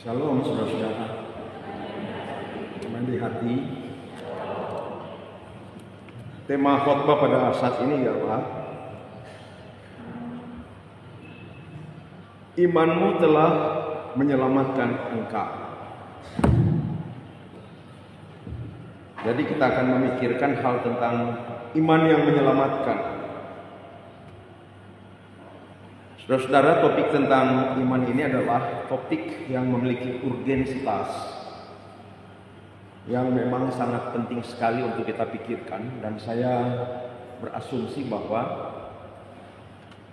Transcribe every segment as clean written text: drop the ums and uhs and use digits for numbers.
Shalom saudara-saudara, teman di hati. Tema khotbah pada saat ini ialah imanmu telah menyelamatkan engkau. Jadi kita akan memikirkan hal tentang iman yang menyelamatkan. Saudara-saudara, topik tentang iman ini adalah topik yang memiliki urgensitas yang memang sangat penting sekali untuk kita pikirkan, dan saya berasumsi bahwa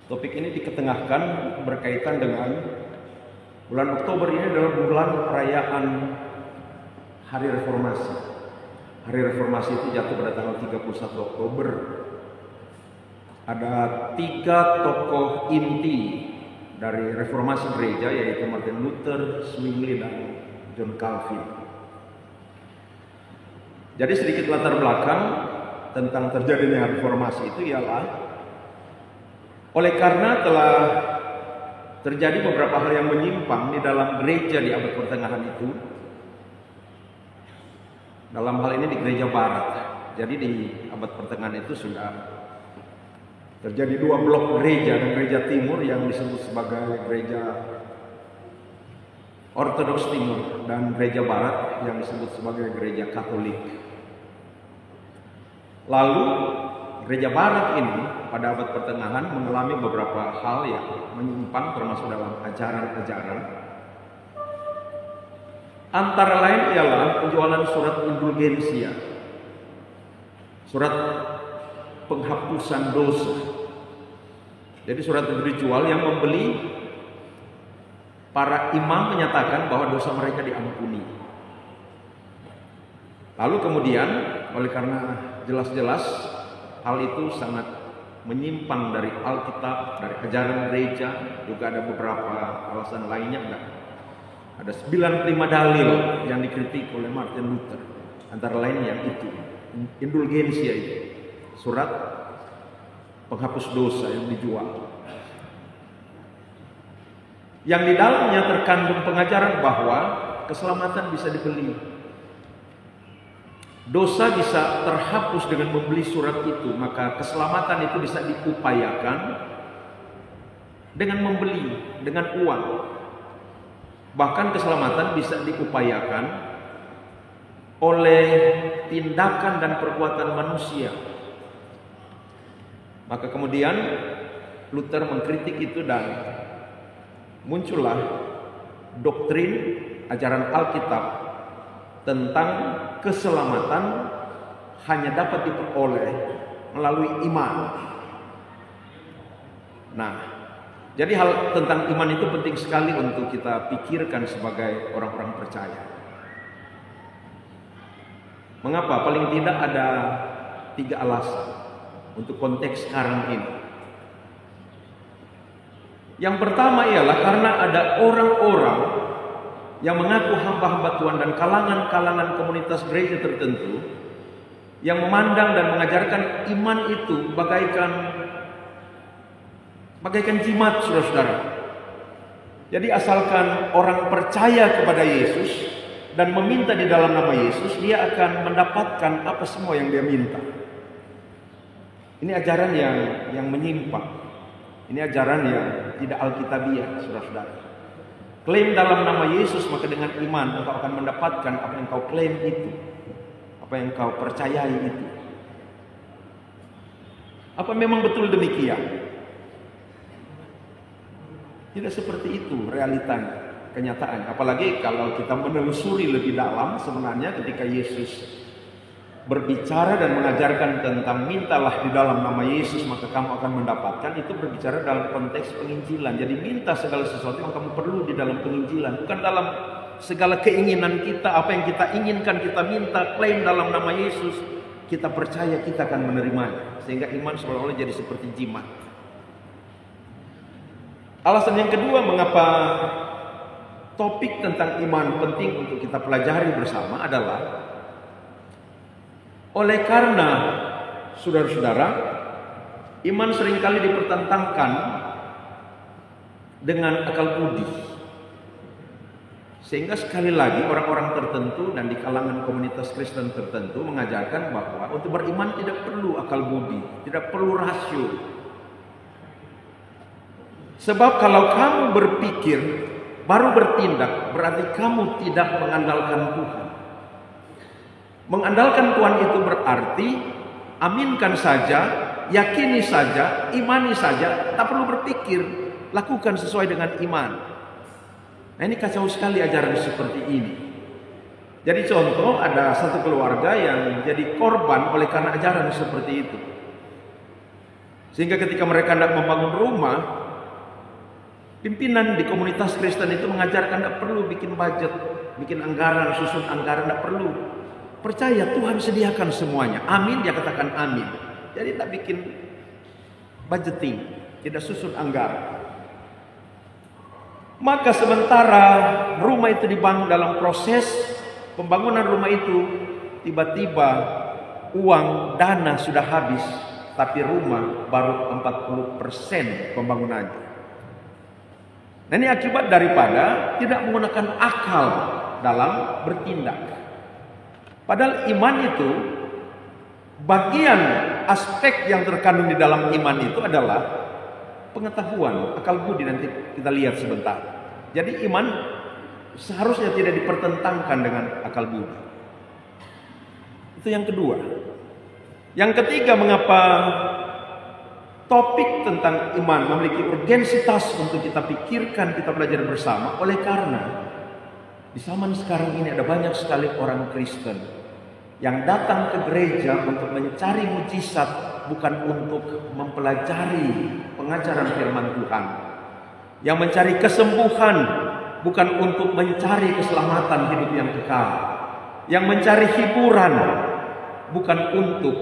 topik ini diketengahkan berkaitan dengan bulan Oktober ini adalah bulan perayaan Hari Reformasi. Hari Reformasi itu jatuh pada tanggal 31 Oktober. Ada 3 tokoh inti dari reformasi gereja, yaitu Martin Luther, Zwingli, dan John Calvin. Jadi sedikit latar belakang tentang terjadinya reformasi itu ialah oleh karena telah terjadi beberapa hal yang menyimpang di dalam gereja di abad pertengahan itu. Dalam hal ini di gereja barat. Jadi di abad pertengahan itu sudah terjadi 2 blok gereja, dan gereja timur yang disebut sebagai gereja Ortodoks Timur, dan gereja barat yang disebut sebagai gereja Katolik. Lalu gereja barat ini pada abad pertengahan mengalami beberapa hal yang menyimpang termasuk dalam ajaran-ajaran. Antara lain ialah penjualan surat indulgensia, surat penghapusan dosa. Jadi surat itu dijual, yang membeli para imam menyatakan bahwa dosa mereka diampuni. Lalu kemudian oleh karena jelas-jelas hal itu sangat menyimpang dari Alkitab, dari ajaran gereja, juga ada beberapa alasan lainnya. Ada 95 dalil yang dikritik oleh Martin Luther. Antara lain yang itu, indulgensia itu, surat penghapus dosa yang dijual, yang di dalamnya terkandung pengajaran bahwa keselamatan bisa dibeli. Dosa bisa terhapus dengan membeli surat itu, maka keselamatan itu bisa diupayakan dengan membeli, dengan uang. Bahkan keselamatan bisa diupayakan oleh tindakan dan perbuatan manusia. Maka kemudian Luther mengkritik itu, dan muncullah doktrin ajaran Alkitab tentang keselamatan hanya dapat diperoleh melalui iman. Nah, jadi hal tentang iman itu penting sekali untuk kita pikirkan sebagai orang-orang percaya. Mengapa? Paling tidak ada 3 alasan untuk konteks sekarang ini. Yang pertama ialah karena ada orang-orang yang mengaku hamba-hamba Tuhan dan kalangan-kalangan komunitas gereja tertentu yang memandang dan mengajarkan iman itu bagaikan jimat, saudara-saudara. Jadi asalkan orang percaya kepada Yesus dan meminta di dalam nama Yesus, dia akan mendapatkan apa semua yang dia minta. Ini ajaran yang menyimpang. Ini ajaran yang tidak alkitabiah, saudara-saudara. Klaim dalam nama Yesus, maka dengan iman engkau akan mendapatkan apa yang kau klaim itu, apa yang kau percayai itu. Apa memang betul demikian? Tidak seperti itu realitanya, kenyataannya. Apalagi kalau kita menelusuri lebih dalam, sebenarnya ketika Yesus berbicara dan mengajarkan tentang mintalah di dalam nama Yesus maka kamu akan mendapatkan, itu berbicara dalam konteks penginjilan. Jadi minta segala sesuatu yang kamu perlu di dalam penginjilan, bukan dalam segala keinginan kita. Apa yang kita inginkan kita minta, klaim dalam nama Yesus, kita percaya kita akan menerimanya, sehingga iman seolah-olah jadi seperti jimat. Alasan yang kedua mengapa topik tentang iman penting untuk kita pelajari bersama adalah oleh karena, saudara-saudara, iman seringkali dipertentangkan dengan akal budi. Sehingga sekali lagi orang-orang tertentu dan di kalangan komunitas Kristen tertentu mengajarkan bahwa untuk beriman tidak perlu akal budi, tidak perlu rasio. Sebab kalau kamu berpikir baru bertindak, berarti kamu tidak mengandalkan Tuhan. Mengandalkan Tuhan itu berarti aminkan saja, yakini saja, imani saja, tak perlu berpikir, lakukan sesuai dengan iman. Nah, ini kacau sekali ajaran seperti ini. Jadi contoh, ada satu keluarga yang jadi korban oleh karena ajaran seperti itu. Sehingga ketika mereka hendak membangun rumah, pimpinan di komunitas Kristen itu mengajarkan tidak perlu bikin budget, bikin anggaran, susun anggaran, tidak perlu. Percaya Tuhan sediakan semuanya. Amin, dia katakan amin. Jadi tak bikin budgeting, tidak susun anggaran. Maka sementara rumah itu dibangun, dalam proses pembangunan rumah itu tiba-tiba uang dana sudah habis, tapi rumah baru 40% pembangunannya. Nah, ini akibat daripada tidak menggunakan akal dalam bertindak. Padahal iman itu, bagian aspek yang terkandung di dalam iman itu adalah pengetahuan, akal budi. Nanti kita lihat sebentar. Jadi iman seharusnya tidak dipertentangkan dengan akal budi. Itu yang kedua. Yang ketiga, mengapa topik tentang iman memiliki urgensitas untuk kita pikirkan, kita belajar bersama? Oleh karena di zaman sekarang ini ada banyak sekali orang Kristen yang datang ke gereja untuk mencari mujizat, bukan untuk mempelajari pengajaran firman Tuhan. Yang mencari kesembuhan bukan untuk mencari keselamatan hidup yang kekal. Yang mencari hiburan bukan untuk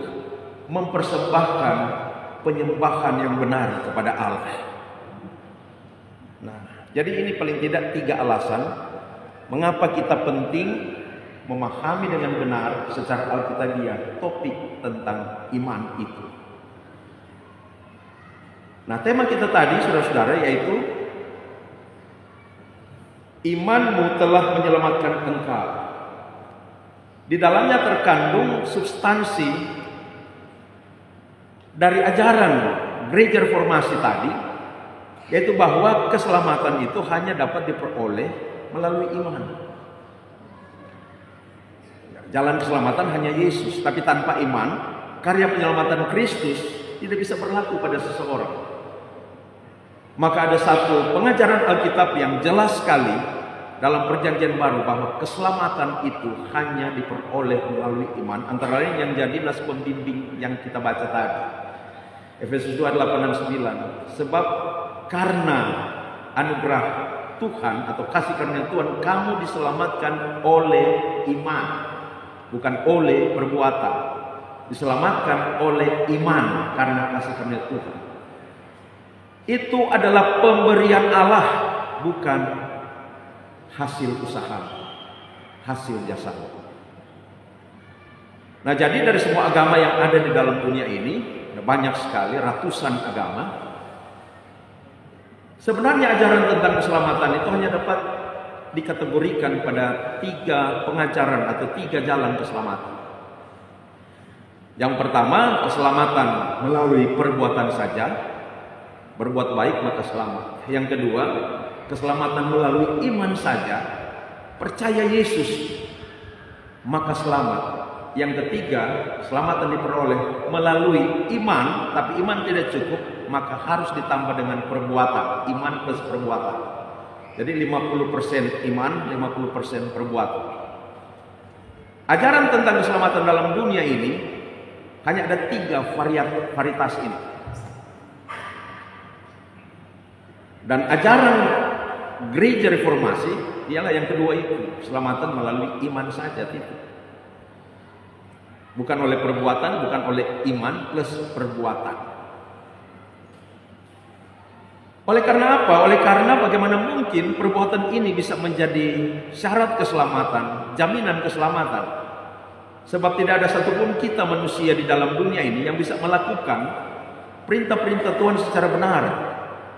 mempersembahkan penyembahan yang benar kepada Allah. Nah, jadi ini paling tidak 3 alasan mengapa kita penting memahami dengan benar secara alkitabiah topik tentang iman itu. Nah, tema kita tadi, saudara-saudara, yaitu imanmu telah menyelamatkan engkau. Di dalamnya terkandung substansi dari ajaran gereja reformasi tadi, yaitu bahwa keselamatan itu hanya dapat diperoleh melalui iman. Jalan keselamatan hanya Yesus, tapi tanpa iman, karya penyelamatan Kristus tidak bisa berlaku pada seseorang. Maka ada satu pengajaran Alkitab yang jelas sekali dalam Perjanjian Baru bahwa keselamatan itu hanya diperoleh melalui iman. Antara lain yang jadilah pembimbing yang kita baca tadi, Efesus 2:8 dan 9. Sebab karena anugerah Tuhan atau kasih karunia Tuhan, kamu diselamatkan oleh iman, bukan oleh perbuatan. Diselamatkan oleh iman karena kasih karunia Tuhan. Itu adalah pemberian Allah, bukan hasil usaha, hasil jasa. Nah, jadi dari semua agama yang ada di dalam dunia ini, ada banyak sekali, ratusan agama. Sebenarnya ajaran tentang keselamatan itu hanya dapat dikategorikan pada 3 pengajaran atau 3 jalan keselamatan. Yang pertama, keselamatan melalui perbuatan saja, berbuat baik maka selamat. Yang kedua, keselamatan melalui iman saja, percaya Yesus maka selamat. Yang ketiga, keselamatan diperoleh melalui iman, tapi iman tidak cukup, maka harus ditambah dengan perbuatan, iman plus perbuatan. Jadi 50% iman, 50% perbuatan. Ajaran tentang keselamatan dalam dunia ini hanya ada 3 varietas ini. Dan ajaran gereja reformasi ialah yang kedua itu, keselamatan melalui iman saja, tidak. Bukan oleh perbuatan, bukan oleh iman plus perbuatan. Oleh karena apa? Oleh karena bagaimana mungkin perbuatan ini bisa menjadi syarat keselamatan, jaminan keselamatan. Sebab tidak ada satupun kita manusia di dalam dunia ini yang bisa melakukan perintah-perintah Tuhan secara benar,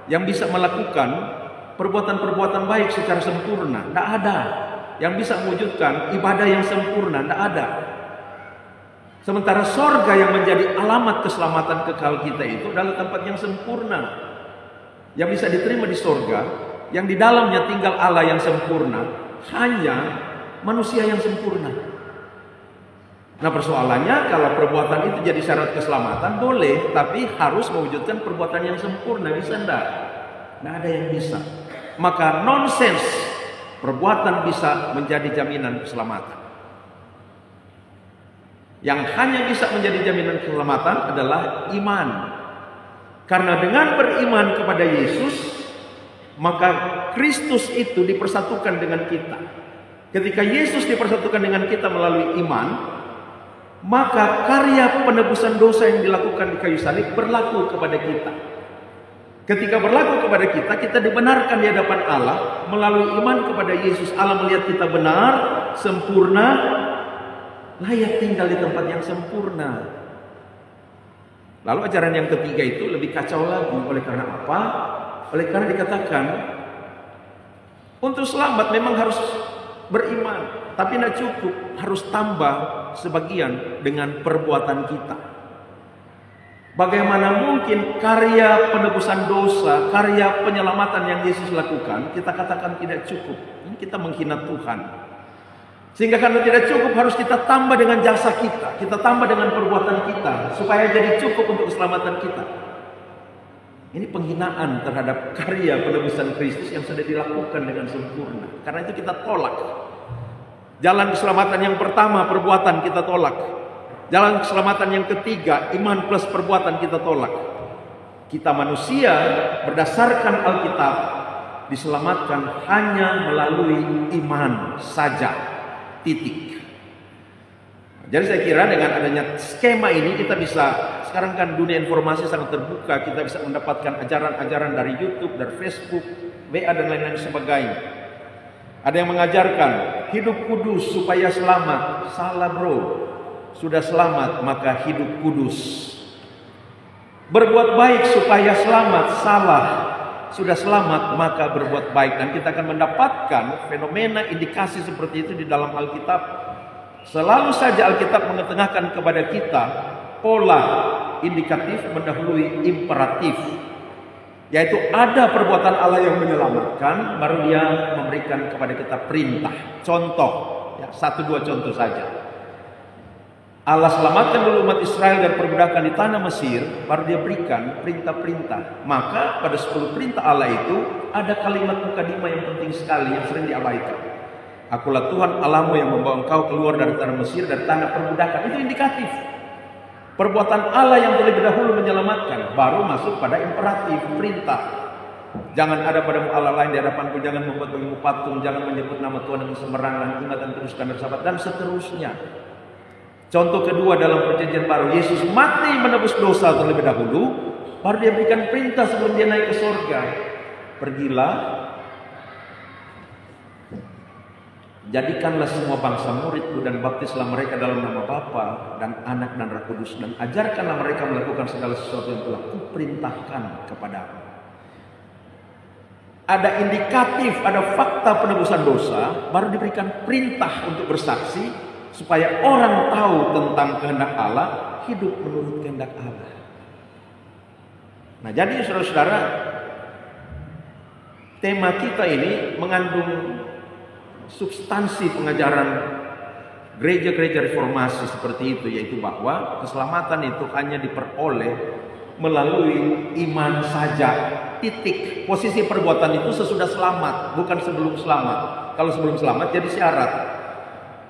yang bisa melakukan perbuatan-perbuatan baik secara sempurna. Tidak ada yang bisa mewujudkan ibadah yang sempurna. Tidak ada. Sementara sorga yang menjadi alamat keselamatan kekal kita itu adalah tempat yang sempurna, yang bisa diterima di sorga, yang di dalamnya tinggal Allah yang sempurna, hanya manusia yang sempurna. Nah, persoalannya kalau perbuatan itu jadi syarat keselamatan, boleh, tapi harus mewujudkan perbuatan yang sempurna. Bisa enggak? Nggak ada yang bisa. Maka nonsens perbuatan bisa menjadi jaminan keselamatan. Yang hanya bisa menjadi jaminan keselamatan adalah iman. Karena dengan beriman kepada Yesus, maka Kristus itu dipersatukan dengan kita. Ketika Yesus dipersatukan dengan kita melalui iman, maka karya penebusan dosa yang dilakukan di kayu salib berlaku kepada kita. Ketika berlaku kepada kita, kita dibenarkan di hadapan Allah melalui iman kepada Yesus. Allah melihat kita benar, sempurna, layak tinggal di tempat yang sempurna. Lalu ajaran yang ketiga itu lebih kacau lagi. Oleh karena apa? Oleh karena dikatakan untuk selamat memang harus beriman, tapi tidak cukup, harus tambah sebagian dengan perbuatan kita. Bagaimana mungkin karya penebusan dosa, karya penyelamatan yang Yesus lakukan, kita katakan tidak cukup? Ini kita menghina Tuhan. Sehingga karena tidak cukup harus kita tambah dengan jasa kita tambah dengan perbuatan kita, supaya jadi cukup untuk keselamatan kita. Ini penghinaan terhadap karya penebusan Kristus yang sudah dilakukan dengan sempurna. Karena itu kita tolak. Jalan keselamatan yang pertama, perbuatan, kita tolak. Jalan keselamatan yang ketiga, iman plus perbuatan, kita tolak. Kita manusia berdasarkan Alkitab diselamatkan hanya melalui iman saja. Titik. Jadi saya kira dengan adanya skema ini kita bisa, sekarang kan dunia informasi sangat terbuka, kita bisa mendapatkan ajaran-ajaran dari YouTube, dari Facebook, WA dan lain-lain sebagainya. Ada yang mengajarkan hidup kudus supaya selamat. Salah bro. Sudah selamat maka hidup kudus. Berbuat baik supaya selamat. Salah. Sudah selamat maka berbuat baik. Dan kita akan mendapatkan fenomena indikasi seperti itu di dalam Alkitab. Selalu saja Alkitab mengetengahkan kepada kita pola indikatif mendahului imperatif. Yaitu ada perbuatan Allah yang menyelamatkan, baru dia memberikan kepada kita perintah. Contoh, ya, 1-2 contoh saja. Allah selamatkan dulu umat Israel dari perbudakan di tanah Mesir, baru dia berikan perintah-perintah. Maka pada 10 perintah Allah itu ada kalimat mukadimah yang penting sekali yang sering diabaikan. Akulah Tuhan Allahmu yang membawa engkau keluar dari tanah Mesir, dari tanah perbudakan. Itu indikatif. Perbuatan Allah yang terlebih dahulu menyelamatkan, baru masuk pada imperatif, perintah. Jangan ada padamu Allah lain di hadapanku, jangan membuat bagimu patung, jangan menyebut nama Tuhan dengan sembarangan, ingat dan teruskan bersahabat, dan seterusnya. Contoh kedua dalam perjanjian baru, Yesus mati menebus dosa terlebih dahulu, baru dia berikan perintah sebelum dia naik ke surga. Pergilah, jadikanlah semua bangsa muridku dan baptislah mereka dalam nama Bapa dan Anak dan Roh Kudus, dan ajarkanlah mereka melakukan segala sesuatu yang telah kuperintahkan kepadamu. Ada indikatif, ada fakta penebusan dosa, baru diberikan perintah untuk bersaksi supaya orang tahu tentang kehendak Allah, hidup menurut kehendak Allah. Nah, jadi saudara-saudara, tema kita ini mengandung substansi pengajaran gereja-gereja reformasi seperti itu, yaitu bahwa keselamatan itu hanya diperoleh melalui iman saja. Titik. Posisi perbuatan itu sesudah selamat, bukan sebelum selamat. Kalau sebelum selamat jadi syarat.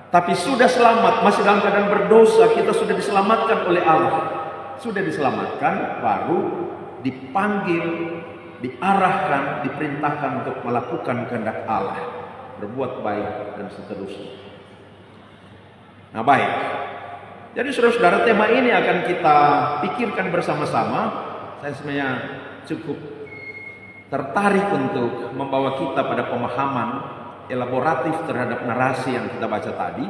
Tapi sudah selamat, masih dalam keadaan berdosa, kita sudah diselamatkan oleh Allah. Sudah diselamatkan, baru dipanggil, diarahkan, diperintahkan untuk melakukan kehendak Allah, berbuat baik dan seterusnya. Nah, baik. Jadi saudara-saudara, tema ini akan kita pikirkan bersama-sama. Saya sebenarnya cukup tertarik untuk membawa kita pada pemahaman elaboratif terhadap narasi yang kita baca tadi.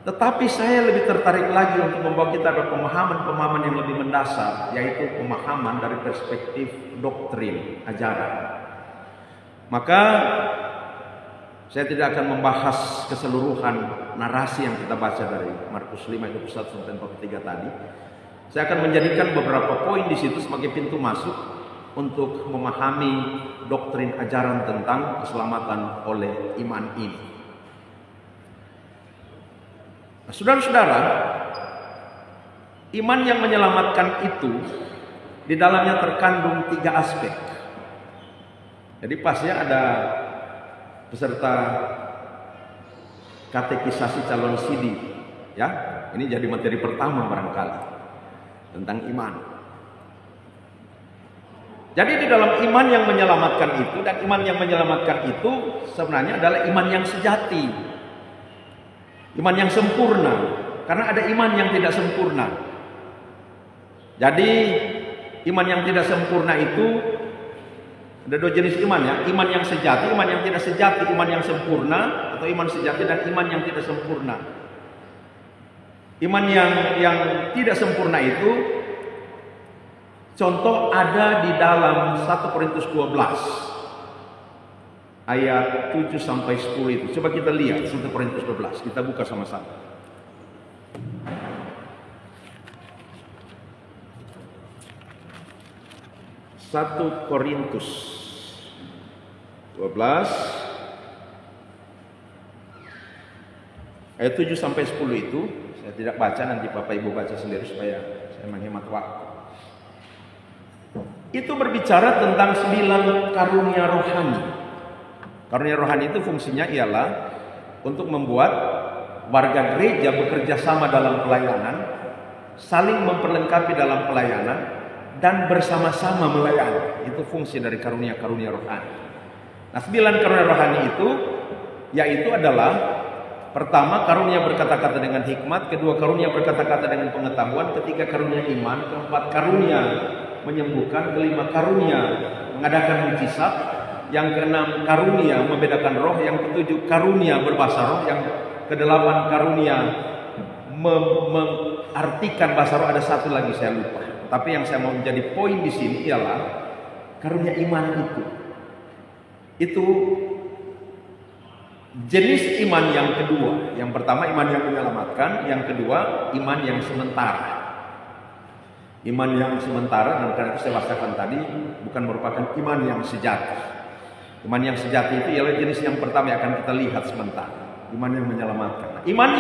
Tetapi saya lebih tertarik lagi untuk membawa kita pada pemahaman-pemahaman yang lebih mendasar, yaitu pemahaman dari perspektif doktrin, ajaran. Maka saya tidak akan membahas keseluruhan narasi yang kita baca dari Markus 5 ayat 21 sampai 43 tadi. Saya akan menjadikan beberapa poin di situ sebagai pintu masuk untuk memahami doktrin ajaran tentang keselamatan oleh iman ini. Nah, saudara-saudara, iman yang menyelamatkan itu di dalamnya terkandung 3 aspek. Jadi pasnya ada peserta katekisasi calon sidi, ya. Ini jadi materi pertama barangkali tentang iman. Jadi di dalam iman yang menyelamatkan itu, dan iman yang menyelamatkan itu sebenarnya adalah iman yang sejati, iman yang sempurna. Karena ada iman yang tidak sempurna. Jadi iman yang tidak sempurna itu ada 2 jenis iman, ya. Iman yang sejati, iman yang tidak sejati, iman yang sempurna atau iman sejati dan iman yang tidak sempurna. Iman yang tidak sempurna itu contoh ada di dalam 1 Korintus 12 ayat 7 sampai 10 itu. Coba kita lihat 1 Korintus 12, kita buka sama-sama. 1 Korintus 12 ayat 7 sampai 10 itu saya tidak baca, nanti Bapak Ibu baca sendiri supaya saya menghemat waktu. Itu berbicara tentang 9 karunia rohani. Karunia rohani itu fungsinya ialah untuk membuat warga gereja bekerja sama dalam pelayanan, saling memperlengkapi dalam pelayanan, dan bersama-sama melayani. Itu fungsi dari karunia-karunia rohani. Nah, 9 karunia rohani itu yaitu adalah pertama karunia berkata-kata dengan hikmat, kedua karunia berkata-kata dengan pengetahuan, ketiga karunia iman, keempat karunia menyembuhkan, kelima karunia mengadakan mujizat, yang keenam karunia membedakan roh, yang ketujuh karunia berbahasa roh, yang kedelapan karunia mengartikan bahasa roh. Ada satu lagi saya lupa. Tapi yang saya mau menjadi poin di sini ialah karunia iman itu jenis iman yang kedua. Yang pertama iman yang menyelamatkan, yang kedua iman yang sementara. Iman yang sementara, dan karena itu saya bahasakan tadi, bukan merupakan iman yang sejati. Iman yang sejati itu ialah jenis yang pertama yang akan kita lihat sementara. Iman yang menyelamatkan. Nah, iman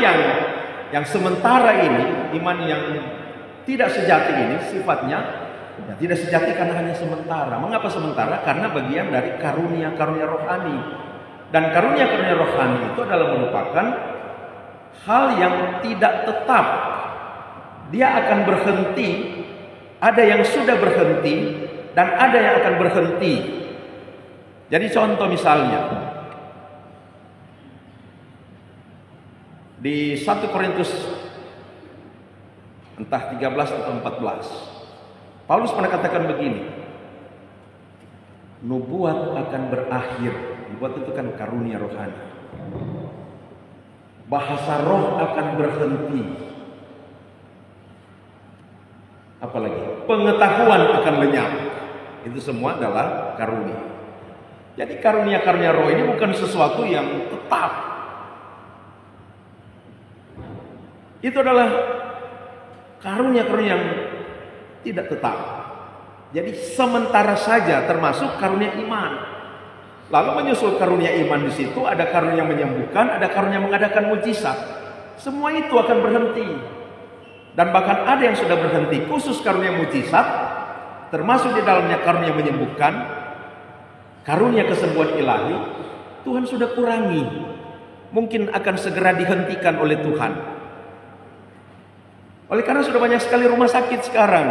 yang sementara ini, iman yang tidak sejati ini sifatnya ya, tidak sejati karena hanya sementara. Mengapa sementara? Karena bagian dari karunia-karunia rohani. Dan karunia-karunia rohani itu adalah merupakan hal yang tidak tetap. Dia akan berhenti. Ada yang sudah berhenti dan ada yang akan berhenti. Jadi contoh misalnya di 1 Korintus entah 13 atau 14, Paulus pernah katakan begini, nubuat akan berakhir. Nubuat itu kan karunia rohani. Bahasa roh akan berhenti. Apalagi pengetahuan akan lenyap. Itu semua adalah karunia. Jadi karunia-karunia roh ini bukan sesuatu yang tetap. Itu adalah karunia-karunia yang tidak tetap. Jadi sementara saja, termasuk karunia iman. Lalu menyusul karunia iman di situ ada karunia menyembuhkan, ada karunia mengadakan mujizat. Semua itu akan berhenti. Dan bahkan ada yang sudah berhenti. Khusus karunia mujizat, termasuk di dalamnya karunia menyembuhkan, karunia kesembuhan ilahi, Tuhan sudah kurangi. Mungkin akan segera dihentikan oleh Tuhan. Oleh karena sudah banyak sekali rumah sakit sekarang.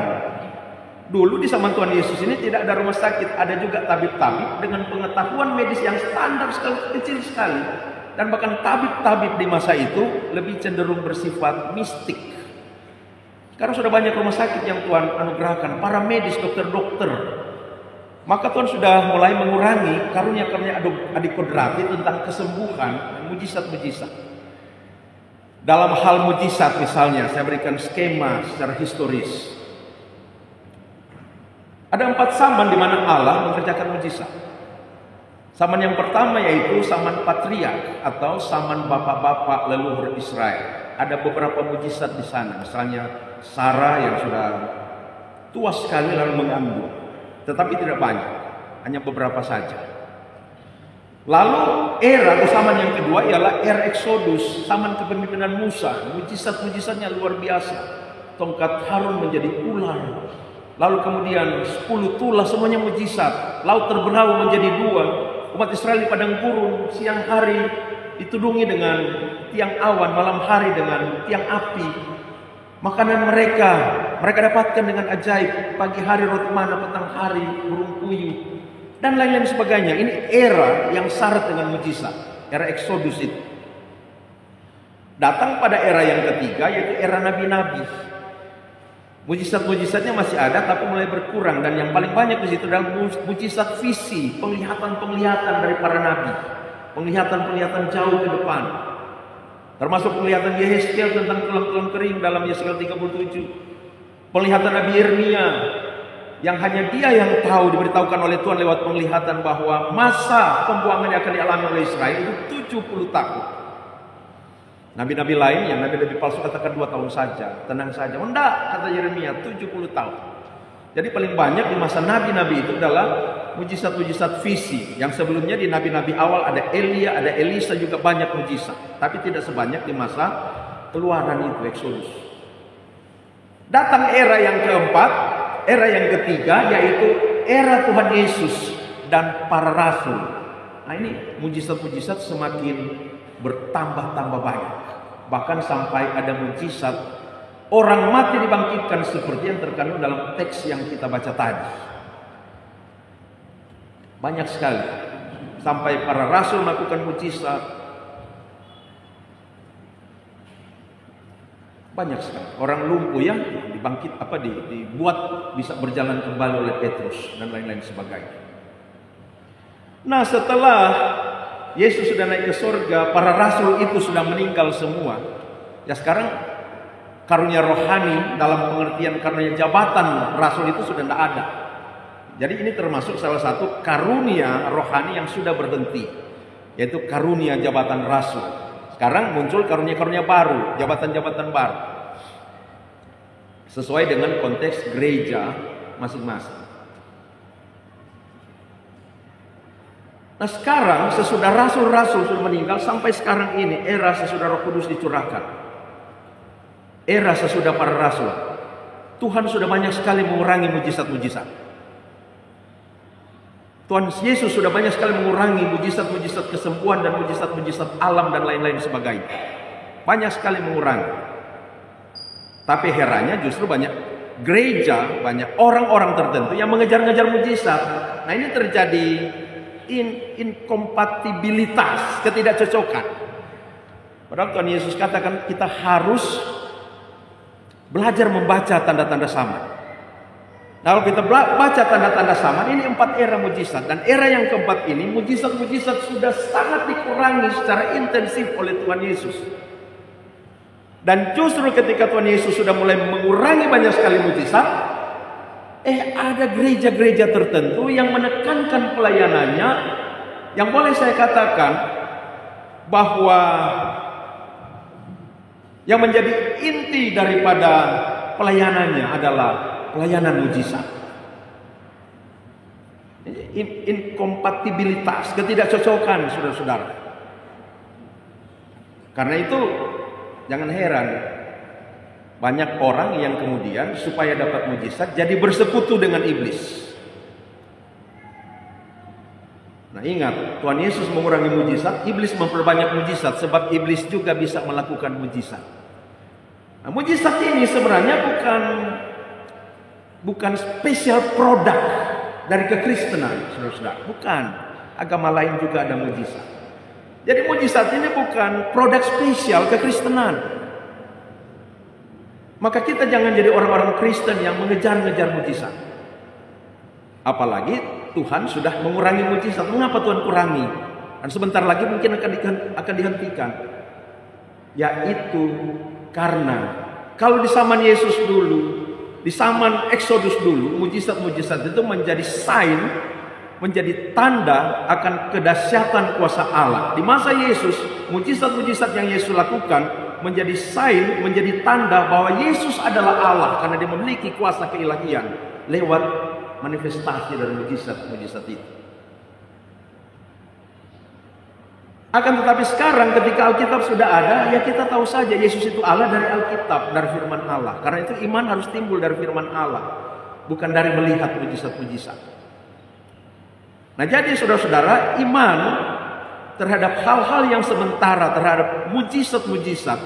Dulu di zaman Tuhan Yesus ini tidak ada rumah sakit, ada juga tabib-tabib dengan pengetahuan medis yang standar sekali, kecil sekali. Dan bahkan tabib-tabib di masa itu lebih cenderung bersifat mistik. Sekarang sudah banyak rumah sakit yang Tuhan anugerahkan, para medis, dokter-dokter. Maka Tuhan sudah mulai mengurangi karunia-karunia adikodrati tentang kesembuhan dan mujizat-mujizat. Dalam hal mujizat misalnya, saya berikan skema secara historis. Ada 4 zaman di mana Allah mengerjakan mujizat. Zaman yang pertama yaitu zaman patriark atau zaman bapak-bapak leluhur Israel. Ada beberapa mujizat di sana. Misalnya Sarah yang sudah tua sekali lalu mengandung. Tetapi tidak banyak. Hanya beberapa saja. Lalu era atau zaman yang kedua ialah era Exodus. Zaman kepemimpinan Musa. Mujizat-mujizatnya luar biasa. Tongkat Harun menjadi ular. Lalu kemudian 10 tulah semuanya mujizat. Laut terbelah menjadi 2. Umat Israel di padang gurun siang hari ditudungi dengan tiang awan, malam hari dengan tiang api. Makanan mereka dapatkan dengan ajaib. Pagi hari roti mana, petang hari burung puyuh, dan lain-lain sebagainya. Ini era yang syarat dengan mujizat, era Exodus itu. Datang pada era yang ketiga yaitu era nabi-nabi. Mujizat-mujizatnya masih ada tapi mulai berkurang, dan yang paling banyak di situ adalah mujizat visi, penglihatan-penglihatan dari para nabi, penglihatan-penglihatan jauh ke depan. Termasuk penglihatan Yehezkiel tentang tulang-tulang kering dalam Yesaya 37. Penglihatan Nabi Yeremia yang hanya dia yang tahu, diberitahukan oleh Tuhan lewat penglihatan bahwa masa pembuangan yang akan dialami oleh Israel itu 70 tahun. Nabi-nabi lain yang nabi-nabi palsu katakan 2 tahun saja, tenang saja. Enggak, kata Yeremia, 70 tahun. Jadi paling banyak di masa nabi-nabi itu adalah mujizat-mujizat visi. Yang sebelumnya di nabi-nabi awal ada Elia, ada Elisa juga banyak mujizat. Tapi tidak sebanyak di masa keluaran itu, Exodus. Datang era yang keempat, era yang ketiga, yaitu era Tuhan Yesus dan para rasul. Nah ini mujizat-mujizat semakin bertambah-tambah banyak. Bahkan sampai ada mujizat orang mati dibangkitkan seperti yang terkandung dalam teks yang kita baca tadi. Banyak sekali. Sampai para rasul melakukan mujizat. Banyak sekali. Orang lumpuh ya dibuat bisa berjalan kembali oleh Petrus dan lain-lain sebagainya. Nah, setelah Yesus sudah naik ke surga, para rasul itu sudah meninggal semua. Ya sekarang karunia rohani dalam pengertian karunia jabatan rasul itu sudah tidak ada. Jadi ini termasuk salah satu karunia rohani yang sudah berhenti, yaitu karunia jabatan rasul. Sekarang muncul karunia-karunia baru, jabatan-jabatan baru, sesuai dengan konteks gereja masing-masing. Nah sekarang sesudah rasul-rasul sudah meninggal, sampai sekarang ini era sesudah Roh Kudus dicurahkan, era sesudah para rasul, Tuhan sudah banyak sekali mengurangi mujizat-mujizat. Tuhan Yesus sudah banyak sekali mengurangi mujizat-mujizat kesembuhan dan mujizat-mujizat alam dan lain-lain sebagainya. Banyak sekali mengurangi. Tapi herannya justru banyak gereja, banyak orang-orang tertentu yang mengejar-ngejar mujizat. Nah ini terjadi inkompatibilitas, ketidakcocokan. Padahal Tuhan Yesus katakan kita harus belajar membaca tanda-tanda sama. Nah, kalau kita baca tanda-tanda sama, ini 4 era mujizat. Dan era yang keempat ini, mujizat-mujizat sudah sangat dikurangi secara intensif oleh Tuhan Yesus. Dan justru ketika Tuhan Yesus sudah mulai mengurangi banyak sekali mujizat, ada gereja-gereja tertentu yang menekankan pelayanannya, yang boleh saya katakan bahwa yang menjadi inti daripada pelayanannya adalah pelayanan mujizat. Inkompatibilitas, ketidakcocokan, saudara-saudara. Karena itu jangan heran banyak orang yang kemudian supaya dapat mujizat jadi bersekutu dengan iblis. Nah ingat, Tuhan Yesus mengurangi mujizat, iblis memperbanyak mujizat, sebab iblis juga bisa melakukan mujizat. Nah, mujizat ini sebenarnya bukan spesial produk dari kekristenan, saudara-saudara. Bukan. Agama lain juga ada mujizat. Jadi mujizat ini bukan produk spesial kekristenan. Maka kita jangan jadi orang-orang Kristen yang mengejar-ngejar mujizat. Apalagi Tuhan sudah mengurangi mujizat. Mengapa Tuhan kurangi? Dan sebentar lagi mungkin akan dihentikan. Yaitu karena kalau di zaman Yesus dulu, di zaman Exodus dulu, mujizat-mujizat itu menjadi sign menjadi tanda akan kedahsyatan kuasa Allah. Di masa Yesus, mujizat-mujizat yang Yesus lakukan menjadi sign, menjadi tanda bahwa Yesus adalah Allah karena dia memiliki kuasa keilahian lewat manifestasi dari mujizat-mujizat itu. Akan tetapi sekarang ketika Alkitab sudah ada, ya kita tahu saja Yesus itu Allah dari Alkitab, dari firman Allah. Karena itu iman harus timbul dari firman Allah, bukan dari melihat mujizat-mujizat. Nah, jadi saudara-saudara, iman terhadap hal-hal yang sementara, terhadap mujizat-mujizat,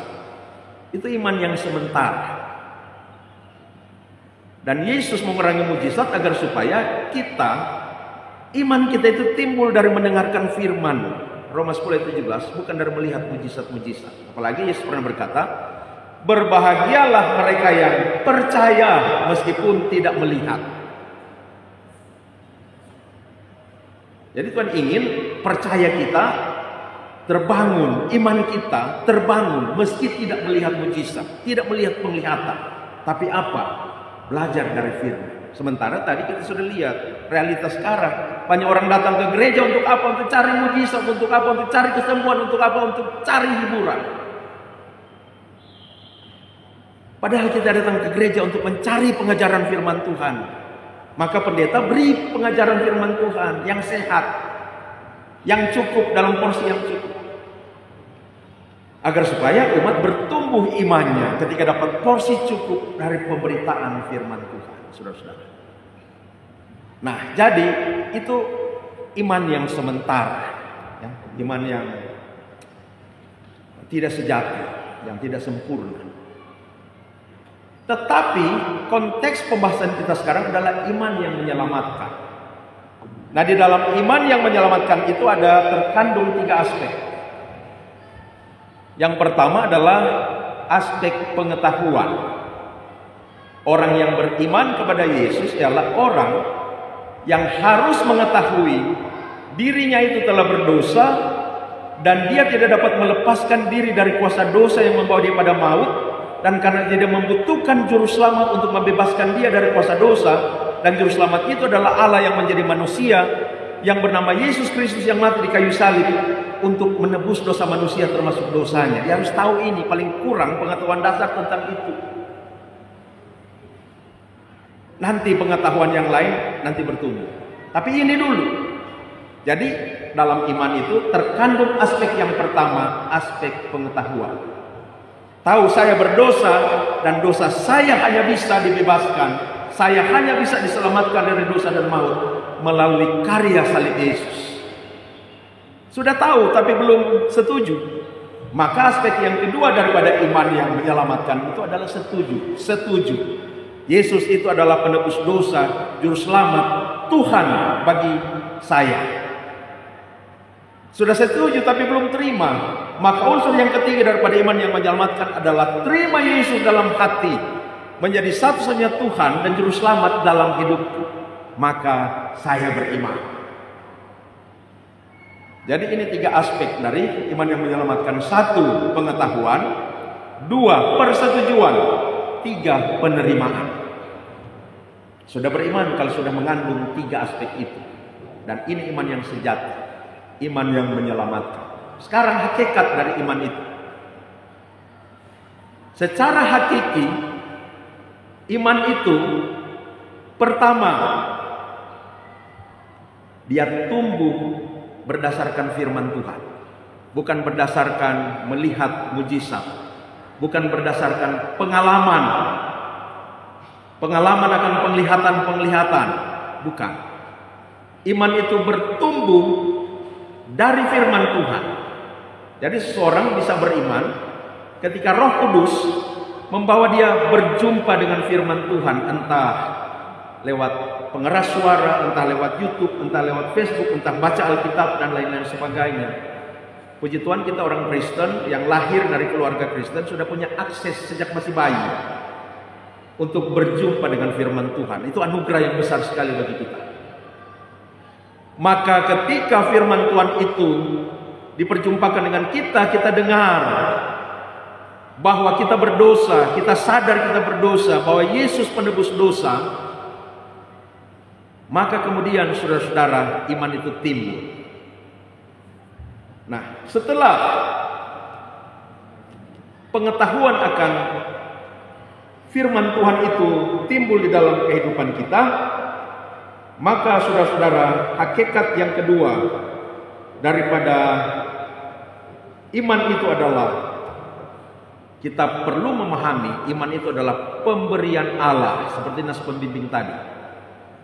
itu iman yang sementara. Dan Yesus mengurangi mujizat agar supaya iman kita itu timbul dari mendengarkan firman. Roma 10 ayat 17, bukan dari melihat mujizat-mujizat. Apalagi Yesus pernah berkata, berbahagialah mereka yang percaya meskipun tidak melihat. Jadi Tuhan ingin percaya kita terbangun, iman kita terbangun meski tidak melihat mujizat, tidak melihat penglihatan. Tapi apa? Belajar dari firman. Sementara tadi kita sudah lihat realitas sekarang. Banyak orang datang ke gereja untuk apa? Untuk cari mujizat, untuk apa? Untuk cari kesembuhan, untuk apa? Untuk cari hiburan. Padahal kita datang ke gereja untuk mencari pengajaran firman Tuhan. Maka pendeta beri pengajaran firman Tuhan yang sehat, yang cukup, dalam porsi yang cukup, agar supaya umat bertumbuh imannya ketika dapat porsi cukup dari pemberitaan firman Tuhan, saudara-saudara. Nah, jadi itu iman yang sementara, ya, iman yang tidak sejati, yang tidak sempurna. Tetapi konteks pembahasan kita sekarang adalah iman yang menyelamatkan. Nah, di dalam iman yang menyelamatkan itu ada terkandung 3 aspek. Yang pertama adalah aspek pengetahuan. Orang yang beriman kepada Yesus adalah orang yang harus mengetahui dirinya itu telah berdosa dan dia tidak dapat melepaskan diri dari kuasa dosa yang membawa dia pada maut. Dan karena dia membutuhkan juru selamat untuk membebaskan dia dari kuasa dosa, dan juru selamat itu adalah Allah yang menjadi manusia, yang bernama Yesus Kristus yang mati di kayu salib untuk menebus dosa manusia termasuk dosanya. Dia harus tahu ini, paling kurang pengetahuan dasar tentang itu. Nanti pengetahuan yang lain nanti bertumbuh. Tapi ini dulu. Jadi dalam iman itu terkandung aspek yang pertama, aspek pengetahuan. Tahu saya berdosa dan dosa saya hanya bisa dibebaskan, saya hanya bisa diselamatkan dari dosa dan maut melalui karya salib Yesus. Sudah tahu tapi belum setuju. Maka aspek yang kedua daripada iman yang menyelamatkan itu adalah setuju. Setuju. Yesus itu adalah penebus dosa, juru selamat, Tuhan bagi saya. Sudah setuju tapi belum terima. Maka unsur yang ketiga daripada iman yang menyelamatkan adalah terima Yesus dalam hati, menjadi satu-satunya Tuhan dan juru selamat dalam hidupku. Maka saya beriman. Jadi ini 3 aspek dari iman yang menyelamatkan. 1, pengetahuan. 2, persetujuan. 3, penerimaan. Sudah beriman kalau sudah mengandung 3 aspek itu. Dan ini iman yang sejati, iman yang menyelamatkan. Sekarang hakikat dari iman itu. Secara hakiki, iman itu pertama, dia tumbuh berdasarkan firman Tuhan. Bukan berdasarkan melihat mujizat. Bukan berdasarkan pengalaman. Pengalaman akan penglihatan-penglihatan. Bukan. Iman itu bertumbuh dari firman Tuhan. Jadi seseorang bisa beriman ketika Roh Kudus membawa dia berjumpa dengan firman Tuhan, entah lewat pengeras suara, entah lewat YouTube, entah lewat Facebook, entah baca Alkitab dan lain-lain sebagainya. Puji Tuhan, kita orang Kristen yang lahir dari keluarga Kristen sudah punya akses sejak masih bayi untuk berjumpa dengan firman Tuhan. Itu anugerah yang besar sekali bagi kita. Maka ketika firman Tuhan itu diperjumpakan dengan kita, kita dengar bahwa kita berdosa, kita sadar kita berdosa, bahwa Yesus penebus dosa, Maka kemudian saudara-saudara, iman itu timbul. Nah, setelah pengetahuan akan firman Tuhan itu timbul di dalam kehidupan kita, maka saudara-saudara, hakikat yang kedua daripada iman itu adalah kita perlu memahami iman itu adalah pemberian Allah, seperti nas pembimbing tadi.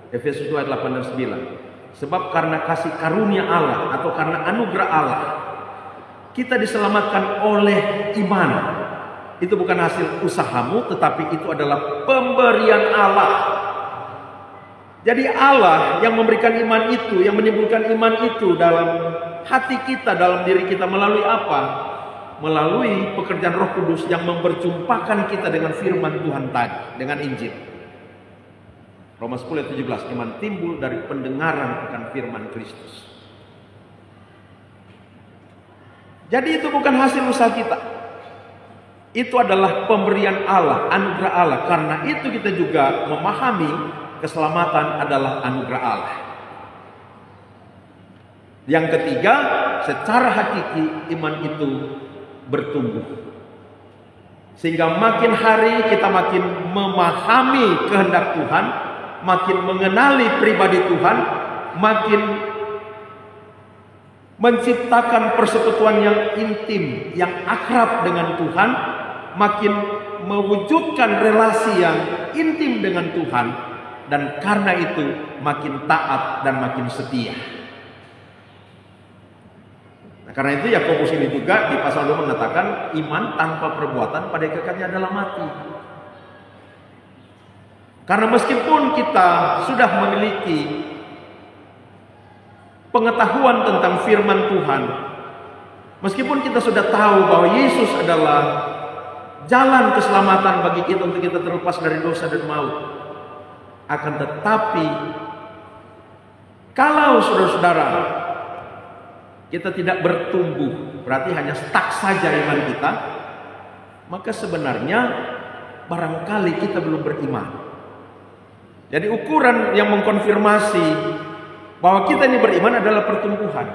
Efesus 2 ayat 8 dan 9. Sebab karena kasih karunia Allah atau karena anugerah Allah, kita diselamatkan oleh iman. Itu bukan hasil usahamu, tetapi itu adalah pemberian Allah. Jadi Allah yang memberikan iman itu, yang menimbulkan iman itu dalam hati kita, dalam diri kita melalui apa? Melalui pekerjaan Roh Kudus yang memperjumpakan kita dengan firman Tuhan tadi, dengan Injil. Roma 10 ayat 17, iman timbul dari pendengaran akan firman Kristus. Jadi itu bukan hasil usaha kita. Itu adalah pemberian Allah, anugerah Allah. Karena itu kita juga memahami keselamatan adalah anugerah Allah. Yang ketiga, secara hakiki iman itu bertumbuh. Sehingga makin hari kita makin memahami kehendak Tuhan, makin mengenali pribadi Tuhan, makin menciptakan persekutuan yang intim, yang akrab dengan Tuhan, makin mewujudkan relasi yang intim dengan Tuhan, dan karena itu makin taat dan makin setia. Nah, karena itu Yakobus ini juga di pasal 2 mengatakan iman tanpa perbuatan pada hakikatnya adalah mati. Karena meskipun kita sudah memiliki pengetahuan tentang firman Tuhan, meskipun kita sudah tahu bahwa Yesus adalah jalan keselamatan bagi kita untuk kita terlepas dari dosa dan maut, akan tetapi kalau saudara-saudara kita tidak bertumbuh, berarti hanya stuck saja iman kita, maka sebenarnya barangkali kita belum beriman. Jadi ukuran yang mengkonfirmasi bahwa kita ini beriman adalah pertumbuhan.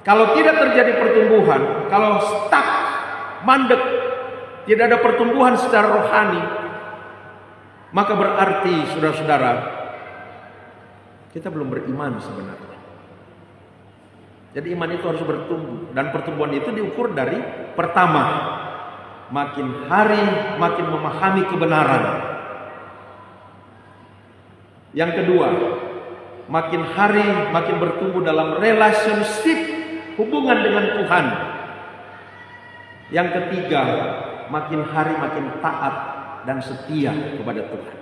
Kalau tidak terjadi pertumbuhan, kalau stuck, mandek, tidak ada pertumbuhan secara rohani, maka berarti saudara-saudara kita belum beriman sebenarnya. Jadi iman itu harus bertumbuh, dan pertumbuhan itu diukur dari pertama, makin hari makin memahami kebenaran. Yang kedua, makin hari makin bertumbuh dalam relationship, hubungan dengan Tuhan. Yang ketiga, makin hari makin taat dan setia kepada Tuhan.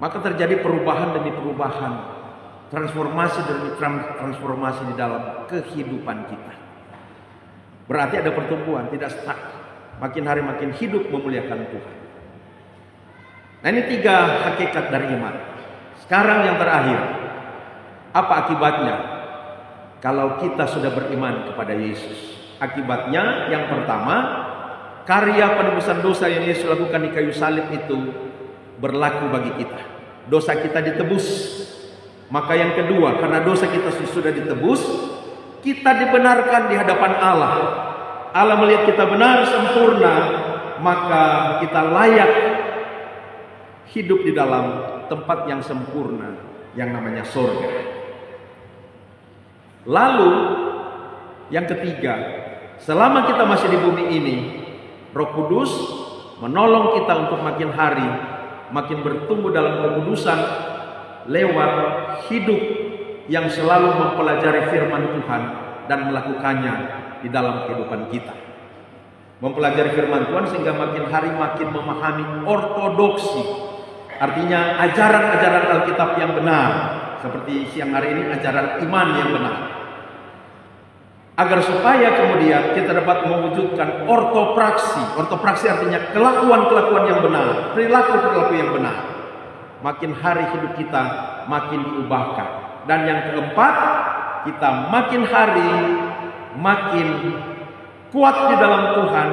Maka terjadi perubahan demi perubahan, transformasi demi transformasi di dalam kehidupan kita. Berarti ada pertumbuhan, tidak stuck. Makin hari makin hidup memuliakan Tuhan. Nah, ini 3 hakikat dari iman. Sekarang yang terakhir, apa akibatnya kalau kita sudah beriman kepada Yesus? Akibatnya yang pertama, karya penebusan dosa yang Yesus lakukan di kayu salib itu berlaku bagi kita. Dosa kita ditebus. Maka yang kedua, karena dosa kita sudah ditebus, kita dibenarkan di hadapan Allah. Allah melihat kita benar, sempurna, maka kita layak hidup di dalam tempat yang sempurna yang namanya surga. Lalu yang ketiga, selama kita masih di bumi ini, Roh Kudus menolong kita untuk makin hari makin bertumbuh dalam kekudusan lewat hidup yang selalu mempelajari firman Tuhan dan melakukannya di dalam kehidupan kita. Mempelajari firman Tuhan sehingga makin hari makin memahami ortodoksi. Artinya ajaran-ajaran Alkitab yang benar. Seperti siang hari ini ajaran iman yang benar. Agar supaya kemudian kita dapat mewujudkan ortopraksi. Ortopraksi artinya kelakuan-kelakuan yang benar, perilaku-perilaku yang benar. Makin hari hidup kita makin diubahkan. Dan yang keempat, kita makin hari makin kuat di dalam Tuhan,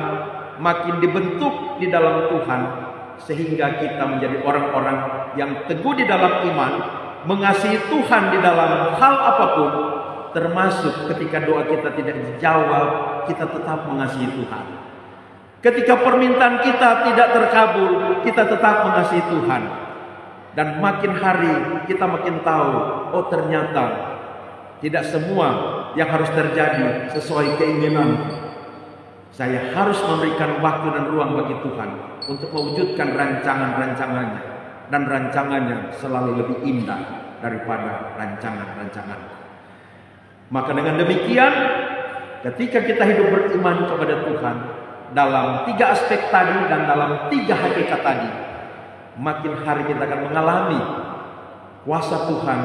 makin dibentuk di dalam Tuhan, sehingga kita menjadi orang-orang yang teguh di dalam iman, mengasihi Tuhan di dalam hal apapun, termasuk ketika doa kita tidak dijawab, kita tetap mengasihi Tuhan. Ketika permintaan kita tidak terkabul, kita tetap mengasihi Tuhan. Dan makin hari kita makin tahu, oh ternyata tidak semua yang harus terjadi sesuai keinginan. Saya harus memberikan waktu dan ruang bagi Tuhan untuk mewujudkan rancangan-rancangannya. Dan rancangannya selalu lebih indah daripada rancangan-rancangan. Maka dengan demikian, ketika kita hidup beriman kepada Tuhan dalam 3 aspek tadi dan dalam 3 hakikat tadi, makin hari kita akan mengalami kuasa Tuhan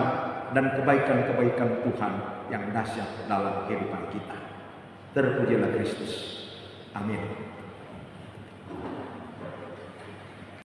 dan kebaikan-kebaikan Tuhan yang dahsyat dalam kehidupan kita. Terpujilah Kristus. Amin.